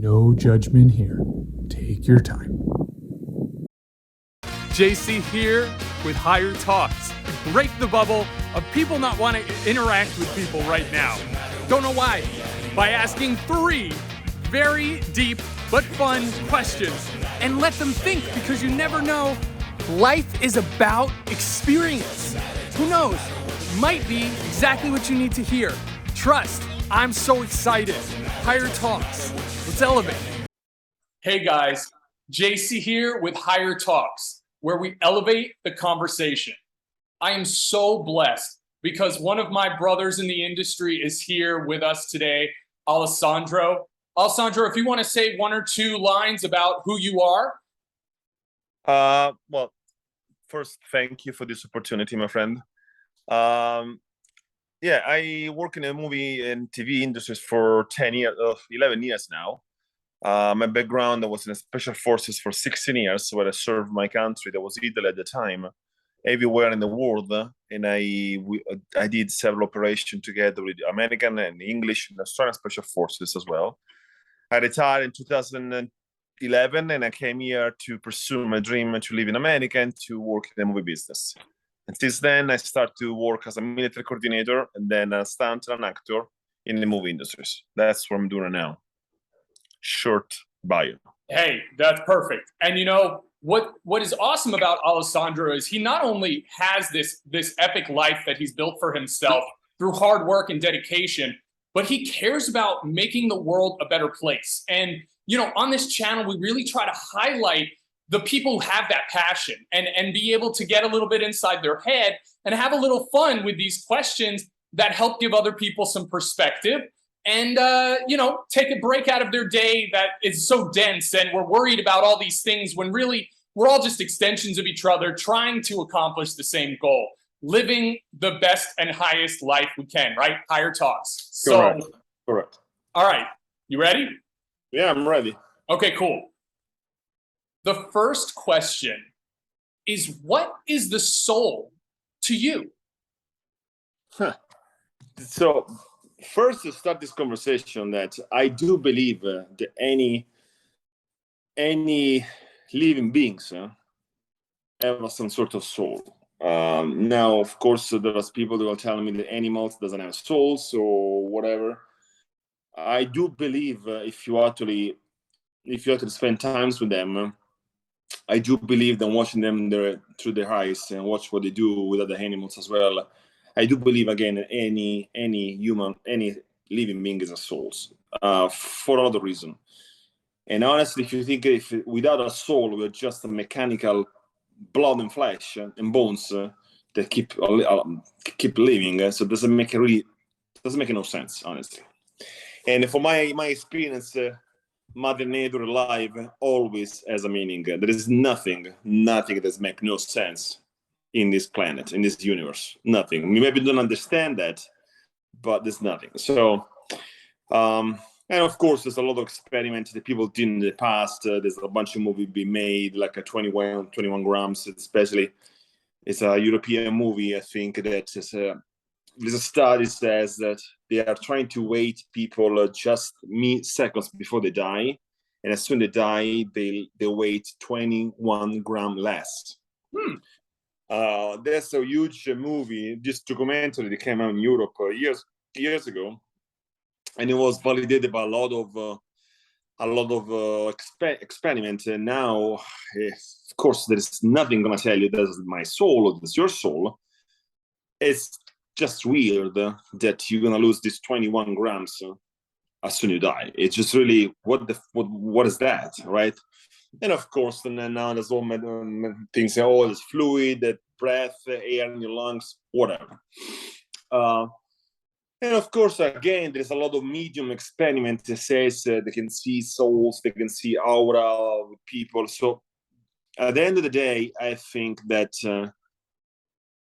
No judgment here. Take your time. JC here with Higher Talks. Break the bubble of people not wanting to interact with people right now. Don't know why. By asking 3 very deep but fun questions and let them think, because you never know. Life is about experience. Who knows? Might be exactly what you need to hear. Trust. I'm so excited. Higher Talks. Let's elevate. Hey guys, JC here with Higher Talks, where we elevate the conversation. I am so blessed because one of my brothers in the industry is here with us today, Alessandro. Alessandro, if you want to say 1 or 2 lines about who you are. Well, first, thank you for this opportunity, my friend. Yeah, I work in the movie and TV industries for 11 years now. My background, I was in the special forces for 16 years, where I served my country, that was Italy at the time, everywhere in the world. And I did several operations together with American and English and Australian special forces as well. I retired in 2011, and I came here to pursue my dream to live in America and to work in the movie business. And since then, I started to work as a military coordinator and then a stunt and an actor in the movie industries. That's what I'm doing now. Short bio. Hey, that's perfect. And you know, what is awesome about Alessandro is he not only has this epic life that he's built for himself through hard work and dedication, but he cares about making the world a better place. And, you know, on this channel, we really try to highlight the people who have that passion and be able to get a little bit inside their head and have a little fun with these questions that help give other people some perspective and, you know, take a break out of their day that is so dense and we're worried about all these things when really we're all just extensions of each other trying to accomplish the same goal, living the best and highest life we can, right? Higher Talks. Correct. All right. You ready? Yeah, I'm ready. Okay, cool. The first question is, what is the soul to you? So first, to start this conversation, that I do believe that any living beings have some sort of soul. Now, of course, there are people that will tell me that animals doesn't have souls or whatever. I do believe if you actually spend times with them, I do believe that watching them through their eyes and watch what they do with other animals as well. I do believe, again, any human, any living being is a soul for another reason. And honestly, if you think without a soul, we're just a mechanical blood and flesh and bones that keep living. So it doesn't make no sense, honestly. And for my experience, Mother Nature alive always has a meaning. There is nothing that makes no sense in this planet, in this universe. Nothing. We maybe don't understand that, but there's nothing. So, and of course, there's a lot of experiments that people did in the past. There's a bunch of movies being made, like a 21 grams, especially. It's a European movie, I think, that is there's a study says that they are trying to wait people just seconds before they die, and as soon as they die, they wait 21 grams less. That's a huge movie. This documentary that came out in Europe years ago, and it was validated by a lot of experiments. And now, of course, there is nothing gonna tell you that's my soul or that's your soul. It's just weird that you're gonna lose this 21 grams as soon as you die. It's just really what is that, right? And of course, and then now there's all things. Oh, there's fluid, that breath, air in your lungs, whatever. And of course, again, there's a lot of medium experiments that says they can see souls, they can see aura with people. So at the end of the day, I think that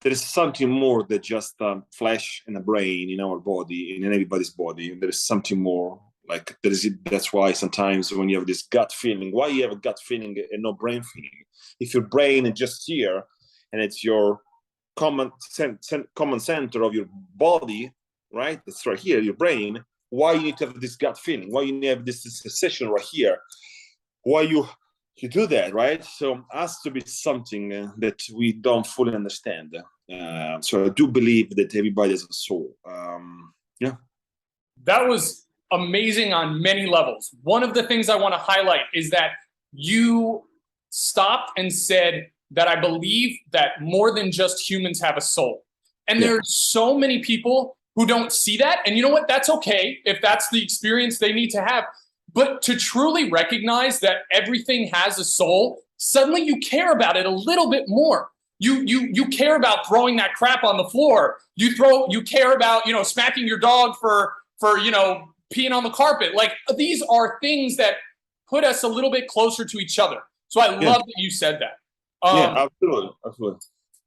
there is something more than just flesh and a brain in our body, in everybody's body. There is something more. Like that's why sometimes when you have this gut feeling, why you have a gut feeling and no brain feeling? If your brain is just here and it's your common center of your body, right? It's right here, your brain. why you need to have this gut feeling, why you need to have this sensation right here, why you do that, right? So it has to be something that we don't fully understand. So I do believe that everybody has a soul. Yeah. That was amazing on many levels. One of the things I want to highlight is that you stopped and said that I believe that more than just humans have a soul. And there's so many people who don't see that. And you know what? That's okay if that's the experience they need to have. But to truly recognize that everything has a soul, suddenly you care about it a little bit more. You care about throwing that crap on the floor. You care about, you know, smacking your dog for you know, peeing on the carpet. Like, these are things that put us a little bit closer to each other. So I love that you said that. Yeah, absolutely.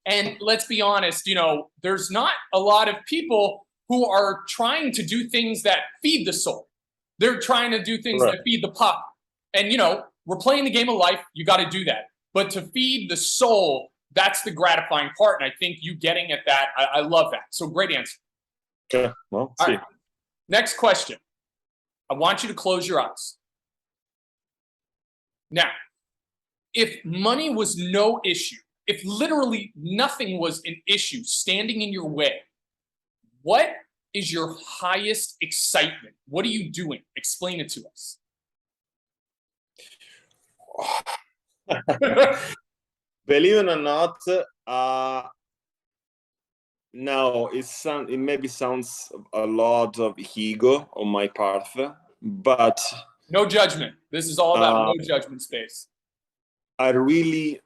And let's be honest, you know, there's not a lot of people who are trying to do things that feed the soul. They're trying to do things that feed the pup. And, you know, we're playing the game of life. You got to do that. But to feed the soul, that's the gratifying part. And I think you getting at that, I love that. So great answer. Okay, well, all right. Next question. I want you to close your eyes. Now, if money was no issue, if literally nothing was an issue standing in your way, what is your highest excitement? What are you doing? Explain it to us. Believe it or not, now it maybe sounds a lot of ego on my part, but no judgment. This is all about no judgment space. I really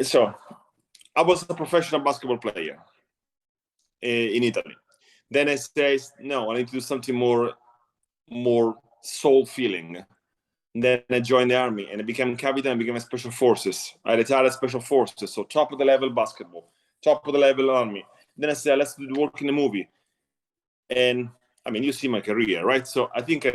so I was a professional basketball player in Italy. Then I said, no, I need to do something more soul feeling. Then I joined the army and I became captain and became a special forces. I retired special forces, so top of the level basketball, top of the level army. Then I said, let's do the work in the movie. And I mean, you see my career, right? So I think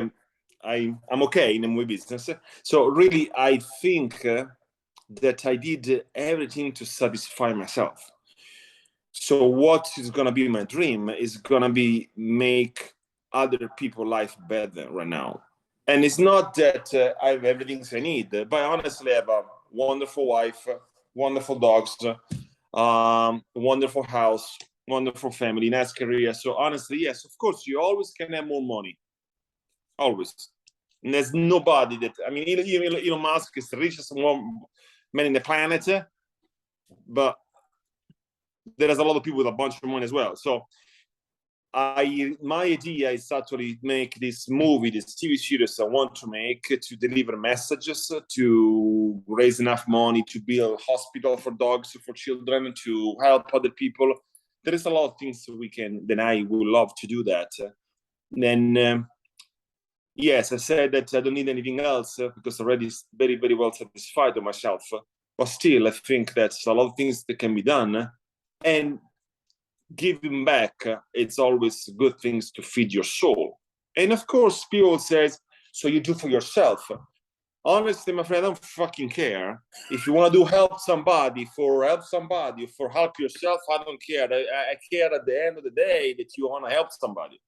I'm okay in the movie business. So really, I think that I did everything to satisfy myself. So what is going to be my dream is going to be make other people's life better right now. And it's not that I have everything I need, but honestly, I have a wonderful wife, wonderful dogs, wonderful house, wonderful family, nice career. So honestly, yes, of course, you always can have more money. Always. And there's nobody that, I mean, Elon Musk is the richest man in the planet, but there's a lot of people with a bunch of money as well. So my idea is actually make this movie, this TV series I want to make to deliver messages, to raise enough money to build a hospital for dogs, for children, to help other people. There is a lot of things we can, then I would love to do that. Then, yes, I said that I don't need anything else because already very, very well satisfied with myself. But still, I think that's a lot of things that can be done. And giving back, it's always good things to feed your soul. And of course, people says, so you do for yourself. Honestly, my friend, I don't fucking care. If you want to help somebody, for help yourself, I don't care. I care at the end of the day that you want to help somebody.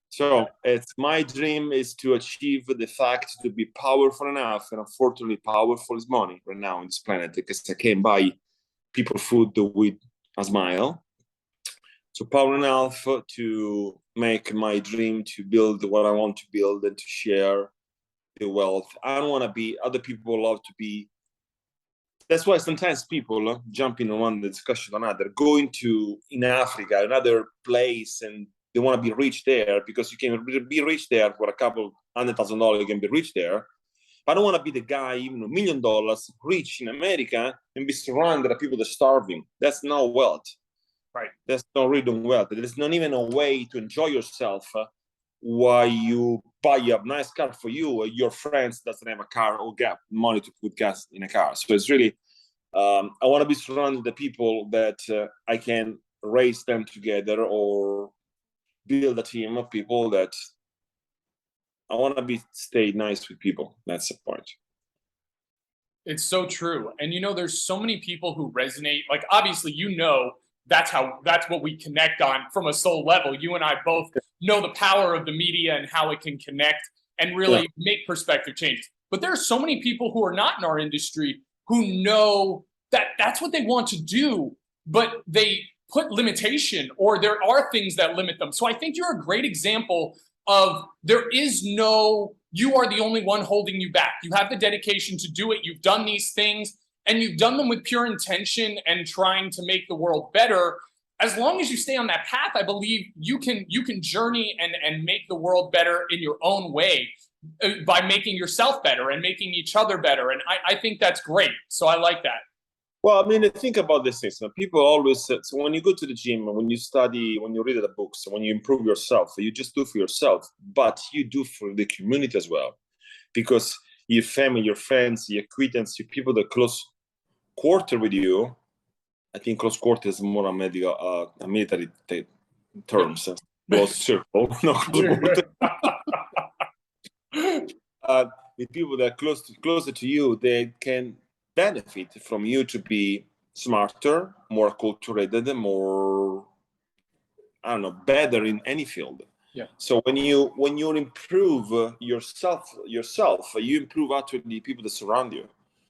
So it's my dream is to achieve the fact to be powerful enough, and unfortunately, powerful is money right now on this planet because I can't buy people food with a smile. So power enough to make my dream to build what I want to build and to share the wealth. I don't want to be, other people love to be. That's why sometimes people jumping on one discussion or another, going to in Africa, another place, and they want to be rich there because you can be rich there for a couple $100,000. You can be rich there. I don't want to be the guy, even $1 million, rich in America and be surrounded by people that are starving. That's no wealth. Right. That's not really wealth. There's not even a way to enjoy yourself while you buy a nice car for you. Your friends doesn't have a car or get money to put gas in a car. So it's really, I want to be surrounded by people that I can raise them together or build a team of people that I want to stay nice with people. That's the point. It's so true. And you know, there's so many people who resonate. Like, obviously, you know that's what we connect on from a soul level. You and I both know the power of the media and how it can connect and really make perspective changes. But there are so many people who are not in our industry who know that that's what they want to do, but they put limitation, or there are things that limit them. So I think you're a great example of you are the only one holding you back. You have the dedication to do it. You've done these things, and you've done them with pure intention and trying to make the world better. As long as you stay on that path, I believe you can journey and make the world better in your own way by making yourself better and making each other better. And I think that's great. So I like that. Well, I mean, think about this thing. So people always say, so when you go to the gym, when you study, when you read the books, when you improve yourself, you just do for yourself, but you do for the community as well. Because your family, your friends, your acquaintances, your people that close quarter with you, I think close quarter is more a military terms. Close circle, no close quarter. The people that are closer to you, they can benefit from you to be smarter, more acculturated, more, I don't know, better in any field. Yeah. So when you improve yourself, you improve actually the people that surround you.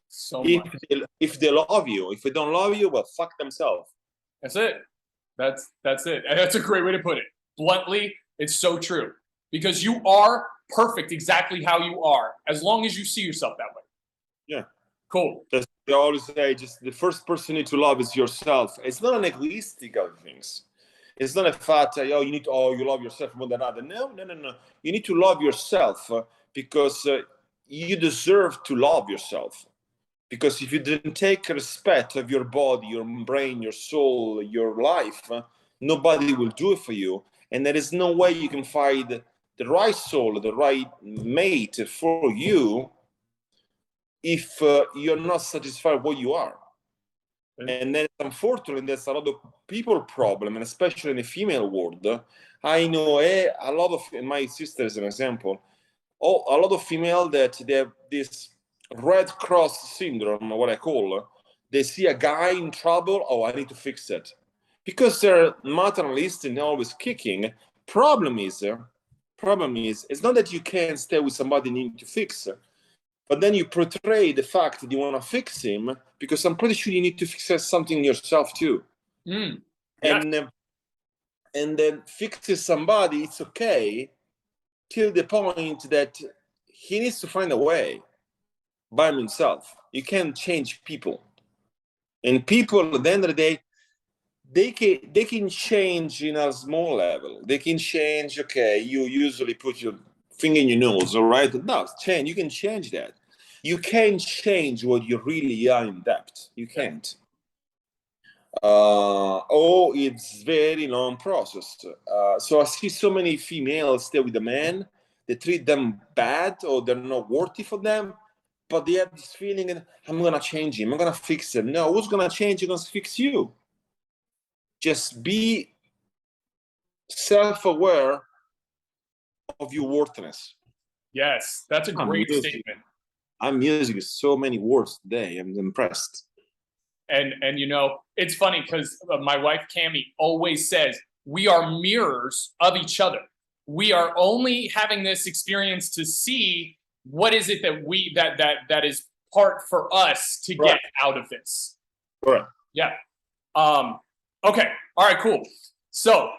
So if they love you, if they don't love you, well, fuck themselves. That's it. That's it. And that's a great way to put it. Bluntly, it's so true. Because you are perfect exactly how you are, as long as you see yourself that way. Yeah. Cool. That's what I always say, just the first person you need to love is yourself. It's not an egoistic of things. It's not a fact, you love yourself more than others. No. You need to love yourself because you deserve to love yourself. Because if you didn't take respect of your body, your brain, your soul, your life, nobody will do it for you. And there is no way you can find the right soul, the right mate for you if you're not satisfied with what you are. And then unfortunately, there's a lot of people problem, and especially in the female world. I know a lot of my sister, as an example, a lot of female that they have this Red Cross syndrome, what I call. They see a guy in trouble, I need to fix it. Because they're maternalist and always kicking. Problem is, it's not that you can't stay with somebody you need to fix, but then you portray the fact that you want to fix him, because I'm pretty sure you need to fix something yourself too. Yeah. And then fixing somebody, it's okay till the point that he needs to find a way by himself. You can't change people. And people, at the end of the day, they can change in a small level. They can change, okay, you usually put your finger in your nose, all right? No, change. You can change that. You can't change what you really are in depth. You can't. It's very long process. So I see so many females stay with a man. They treat them bad, or they're not worthy for them. But they have this feeling, I'm going to change him. I'm going to fix him. No, who's going to change? Who's going to fix you? Just be self-aware of your worthiness. Yes, that's a great statement. I'm using so many words today. I'm impressed. And it's funny because my wife Cammie always says we are mirrors of each other. We are only having this experience to see what is it that is part for us to get out of this. Right. Yeah. Okay. All right, cool. So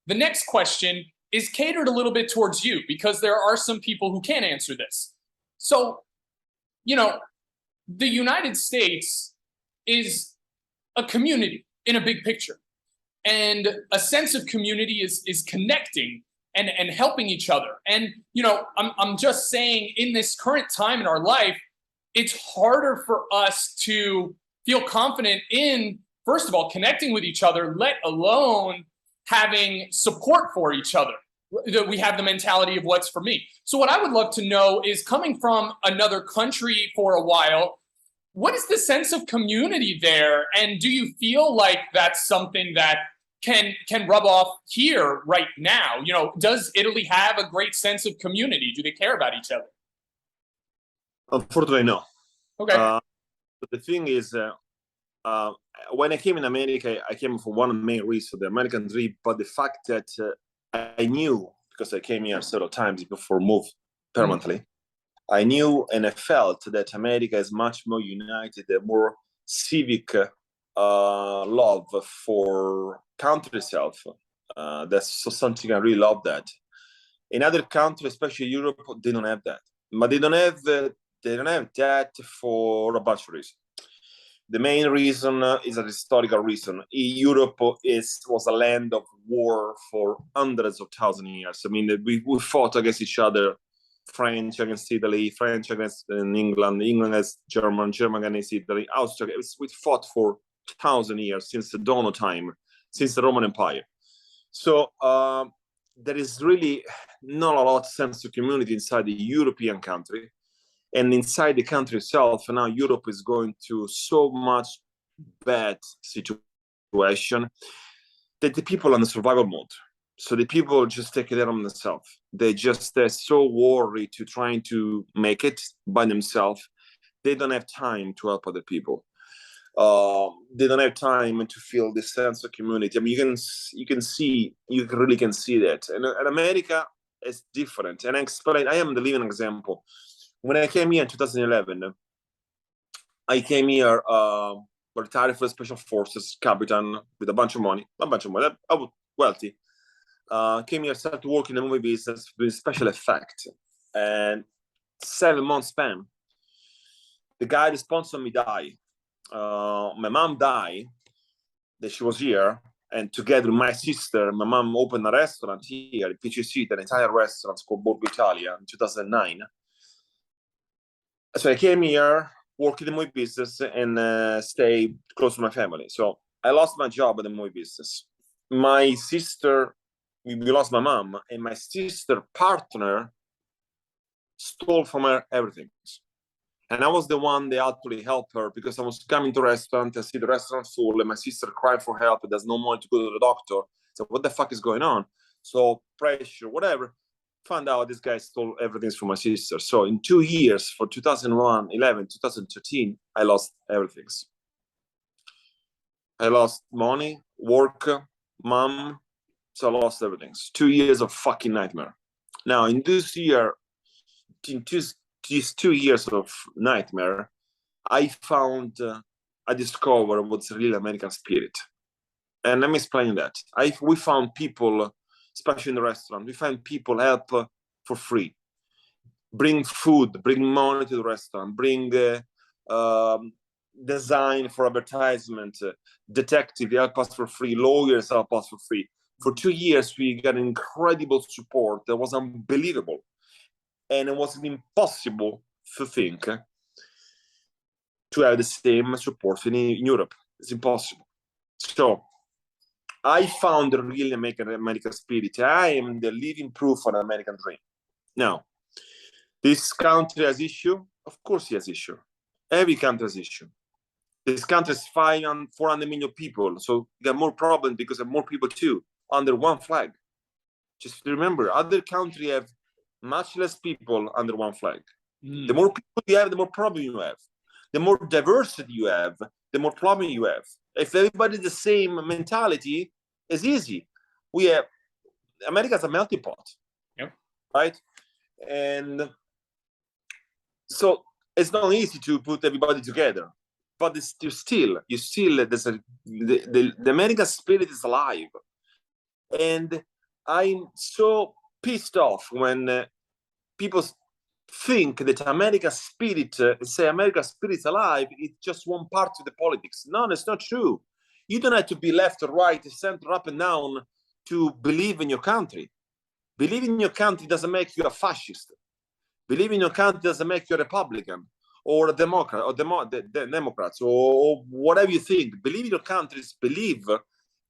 the next question is catered a little bit towards you, because there are some people who can't answer this. So, the United States is a community in a big picture. And a sense of community is connecting and helping each other. And, I'm just saying, in this current time in our life, it's harder for us to feel confident in, first of all, connecting with each other, let alone having support for each other. We have the mentality of what's for me. So what I would love to know is, coming from another country for a while, what is the sense of community there? And do you feel like that's something that can rub off here right now? Does Italy have a great sense of community? Do they care about each other? Unfortunately, no. Okay. But the thing is, when I came in America, I came for one main reason, the American dream, but the fact that I knew, because I came here several times before move permanently, I knew and I felt that America is much more united, more civic love for country itself. That's something I really love that. In other countries, especially Europe, they don't have that. But they don't have that for a bunch of reasons. The main reason is a historical reason. Europe was a land of war for hundreds of thousands of years. I mean, we fought against each other. French against Italy, French against England, England against German, German against Italy, Austria. We fought for 1,000 years since the dawn of time, since the Roman Empire. So there is really not a lot of sense of community inside the European country. And inside the country itself, now Europe is going through so much bad situation that the people are in the survival mode. So the people just take it on themselves. They're so worried to trying to make it by themselves. They don't have time to help other people. They don't have time to feel this sense of community. I mean, you really can see that. And America is different. And I am the living example. When I came here in 2011, I came here retired for the Special Forces, Captain, with a bunch of money. I was wealthy. Came here, started working in the movie business doing special effects. And 7 months span, the guy that sponsored me died. My mom died, that she was here, and together with my sister, my mom opened a restaurant here, PCC, an entire restaurant called Borgo Italia in 2009. So I came here, worked in the movie business, and stay close to my family. So I lost my job in the movie business. My sister, we lost my mom, and my sister partner stole from her everything. And I was the one that actually helped her, because I was coming to the restaurant and see the restaurant full, and my sister crying for help. There's no money to go to the doctor. So what the fuck is going on? So pressure, whatever. Found out this guy stole everything from my sister. So in 2 years, for 2001, 11, 2013, I lost everything. I lost money, work, mom. So I lost everything. 2 years of fucking nightmare. Now, in these 2 years of nightmare, I discovered what's real American spirit. And let me explain that. We found people, especially in the restaurant, we find people help for free. Bring food, bring money to the restaurant, bring design for advertisement, detective help us for free, lawyers help us for free. For 2 years, we got incredible support that was unbelievable. And it was impossible to think to have the same support in Europe. It's impossible. So I found the real American spirit. I am the living proof of the American dream. Now, this country has issue? Of course it has issue. Every country has issue. This country is 400 million people. So you got more problems because of more people too, under one flag. Just remember, other countries have much less people under one flag. The more people you have, the more problem you have. The more diversity you have, the more problem you have. If everybody's the same mentality, it's easy. America's a melting pot. Yep. Right? And so it's not easy to put everybody together. But the American spirit is alive. And I'm so pissed off when people think that American spirit, say American spirit is alive, it's just one part of the politics. No, it's not true. You don't have to be left or right, center, up and down to believe in your country. Believing in your country doesn't make you a fascist. Believing in your country doesn't make you a Republican or a Democrat or Democrats or whatever you think. Believe in your country is believe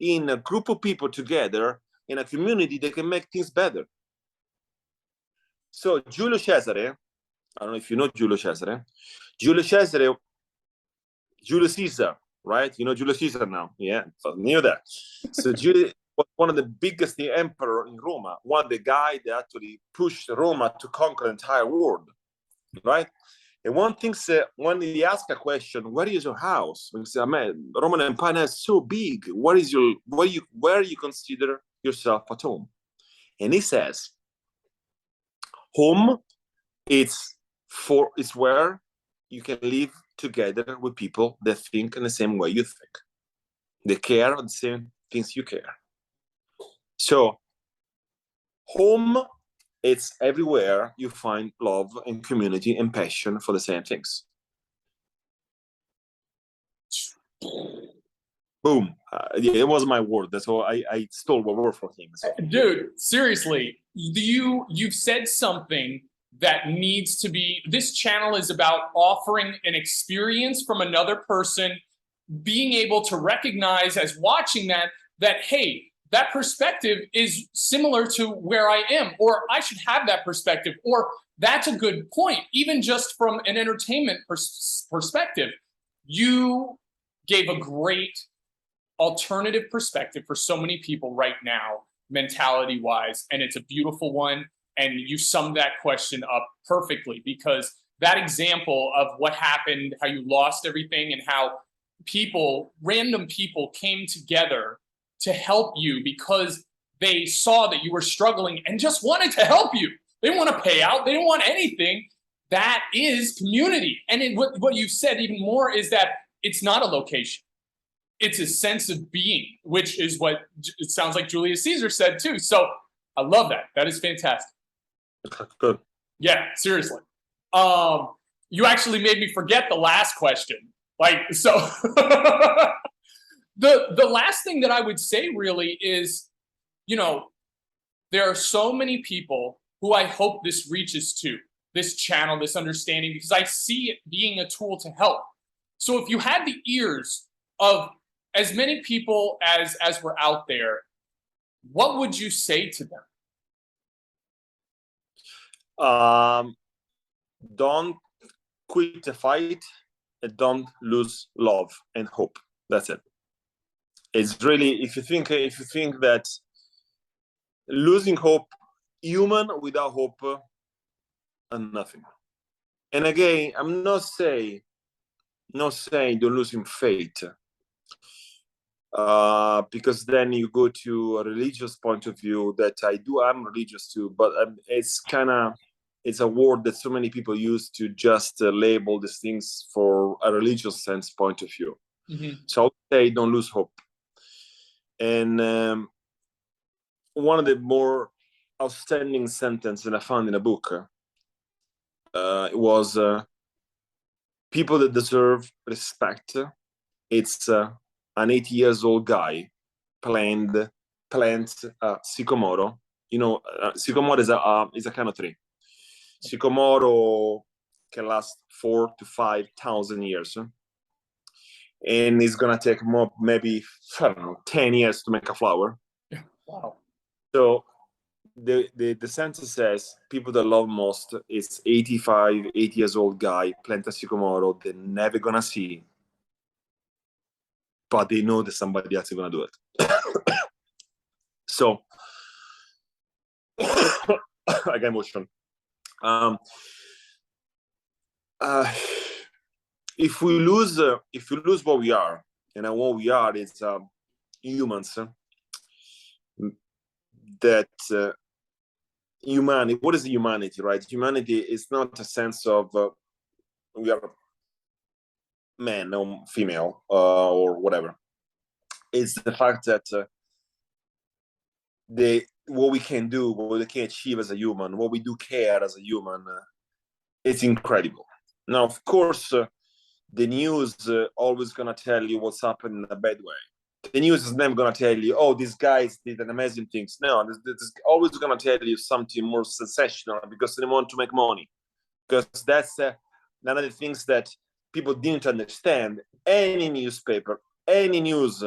in a group of people together in a community that can make things better. So Giulio Cesare, I don't know if you know Giulio Cesare. Giulio Caesar, right? You know Giulio Caesar now, yeah, so knew that. So Giulio was one of the biggest emperor in Roma, one of the guys that actually pushed Roma to conquer the entire world, right? And one thing, when they ask a question, where is your house? We say, man, Roman Empire is so big. Where you consider yourself at home? And he says, home, it's where you can live together with people that think in the same way you think. They care the same things you care. So home, it's everywhere you find love and community and passion for the same things. Boom. Yeah, it was my word. That's all. I stole a word from him. So. Dude, seriously, you've said something that needs to be. This channel is about offering an experience from another person, being able to recognize as watching that hey, that perspective is similar to where I am, or I should have that perspective, or that's a good point. Even just from an entertainment perspective, you gave a great alternative perspective for so many people right now, mentality wise, and it's a beautiful one. And you summed that question up perfectly, because that example of what happened, how you lost everything, and how random people came together to help you because they saw that you were struggling and just wanted to help you. They didn't want to pay out. They didn't want anything. That is community. And what you've said even more is that it's not a location. It's a sense of being, which is what it sounds like Julius Caesar said too. So I love that. That is fantastic. Good. Yeah, seriously. You actually made me forget the last question. Like, so the last thing that I would say really is, there are so many people who I hope this reaches to, this channel, this understanding, because I see it being a tool to help. So if you had the ears of as many people as were out there, what would you say to them? Don't quit the fight and don't lose love and hope. That's it. It's really, if you think that losing hope, human without hope, and nothing. And again, I'm not saying don't lose in faith, because then you go to a religious point of view that I'm religious too, but it's a word that so many people use to just label these things for a religious sense point of view. Mm-hmm. So I would say don't lose hope. And one of the more outstanding sentences that I found in a book, it was people that deserve respect. It's an 80 years old guy plants sycamore. Sycamore is a kind of tree. Sycamore can last 4,000 to 5,000 years. And it's gonna take maybe 10 years to make a flower. Wow. So the sentence says people that love most is 80 years old guy plant a sycamore they're never gonna see, but they know that somebody else is gonna do it. So I get emotional. If we lose what we are, and what we are is humans. That humanity. What is humanity, right? Humanity is not a sense of we are man or female or whatever. It's the fact that what we can do, what we can achieve as a human, what we do care as a human, it's incredible. Now, of course, the news always gonna tell you what's happening in a bad way. The news is never gonna tell you, oh, these guys did an amazing things. No, this always gonna tell you something more sensational because they want to make money. Because that's one of the things that people didn't understand. Any newspaper, any news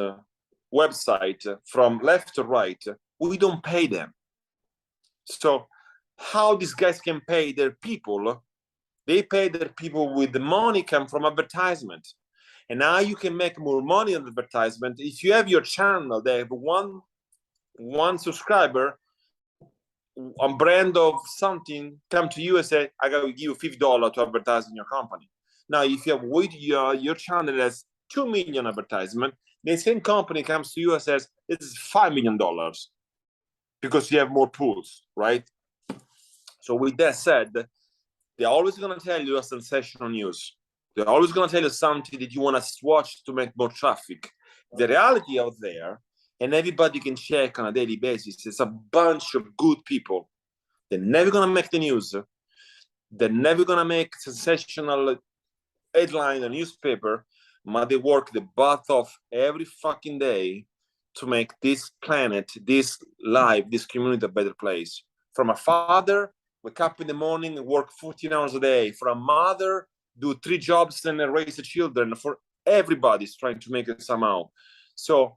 website, from left to right, we don't pay them. So how these guys can pay their people? They pay their people with the money come from advertisement. And now you can make more money on advertisement. If you have your channel, they have one subscriber, a brand of something come to you and say, I gotta give you $50 to advertise in your company. Now, if you have your channel has 2 million advertisement, the same company comes to you and says, this is $5 million because you have more pools, right? So with that said, they're always gonna tell you a sensational news. They're always gonna tell you something that you wanna watch to make more traffic. The reality out there, and everybody can check on a daily basis, it's a bunch of good people. They're never gonna make the news. They're never gonna make sensational headline in a newspaper, but they work the butt off every fucking day to make this planet, this life, this community a better place. From a father, wake up in the morning and work 14 hours a day. For a mother, do 3 jobs and raise the children. For everybody's trying to make it somehow. So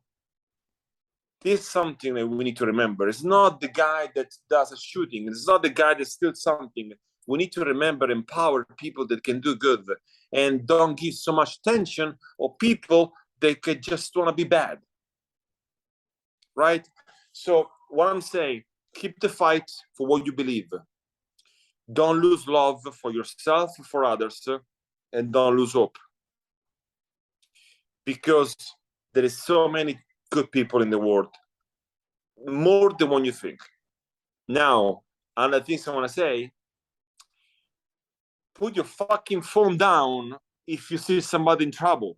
this is something that we need to remember. It's not the guy that does a shooting. It's not the guy that steals something. We need to remember, empower people that can do good and don't give so much attention or people that can just want to be bad. Right? So what I'm saying, keep the fight for what you believe. Don't lose love for yourself, for others, and don't lose hope. Because there is so many good people in the world, more than what you think. Now, another thing I want to say, put your fucking phone down if you see somebody in trouble.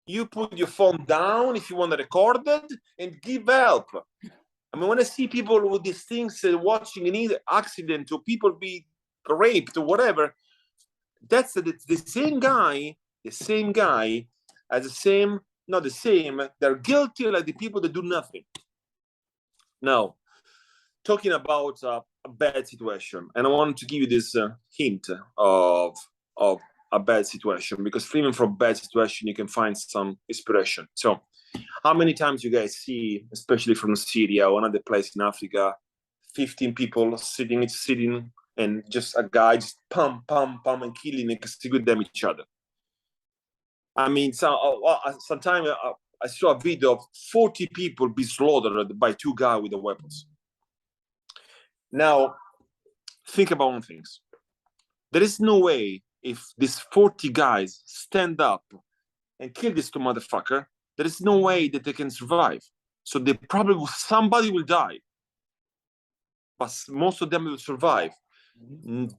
You put your phone down if you want to record it and give help. I mean, when I see people with these things watching an accident or people be raped or whatever, that's the same guy as the same, not the same, they're guilty like the people that do nothing. Now, talking about a bad situation, and I want to give you this hint of a bad situation, because even from bad situation, you can find some inspiration. So, how many times you guys see, especially from Syria or another place in Africa, 15 people sitting, and just a guy just pum, and killing and execute them each other. I mean, sometimes I saw a video of 40 people be slaughtered by 2 guys with the weapons. Now, think about one thing. There is no way if these 40 guys stand up and kill these 2 motherfuckers, there is no way that they can survive. So they probably, somebody will die. But most of them will survive.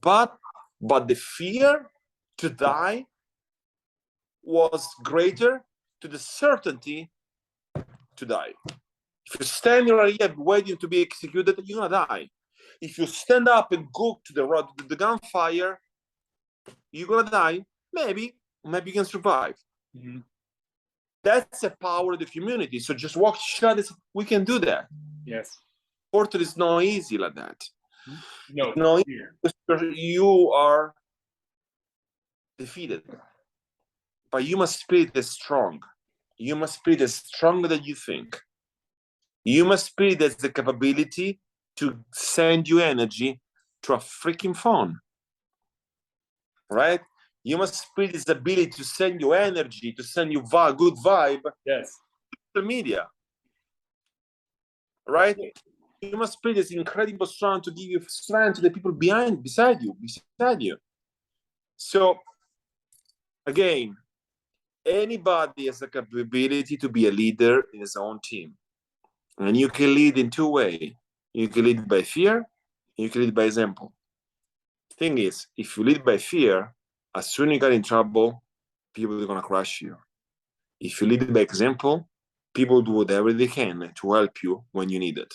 But the fear to die was greater to the certainty to die. If you stand right here waiting to be executed, you're gonna die. If you stand up and go to the gunfire, you're gonna die. Maybe you can survive. Mm-hmm. That's the power of the community. So just walk shut. We can do that. Yes. Portal is not easy like that. No, you are defeated. But human spirit is strong. Human spirit is stronger than you think. Human spirit has the capability to send you energy to a freaking phone. Right? Human spirit is the ability to send you energy, to send you good vibe. Yes. Social media. Right? Human spirit is incredibly strong to give you strength to the people beside you. So, again, anybody has the capability to be a leader in his own team. And you can lead in 2 ways. You can lead by fear, and you can lead by example. Thing is, if you lead by fear, as soon as you get in trouble, people are going to crush you. If you lead by example, people do whatever they can to help you when you need it.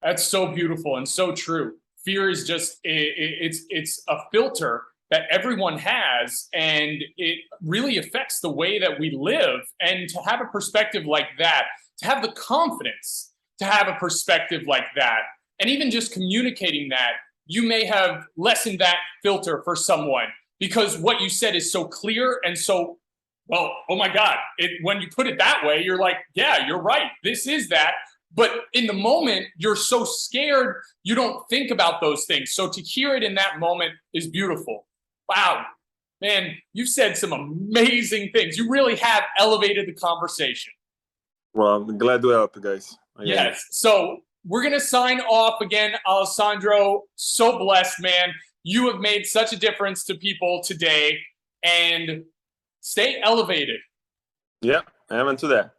That's so beautiful and so true. Fear is just, it's a filter that everyone has, and it really affects the way that we live. And to have a perspective like that, to have the confidence to have a perspective like that, and even just communicating that, you may have lessened that filter for someone, because what you said is so clear and so, well, oh my God, when you put it that way, you're like, yeah, you're right, this is that. But in the moment, you're so scared, you don't think about those things. So to hear it in that moment is beautiful. Wow, man, you've said some amazing things. You really have elevated the conversation. Well, I'm glad to help, guys. Yes. So we're going to sign off again. Alessandro, so blessed, man. You have made such a difference to people today, and stay elevated. Yeah, amen to that.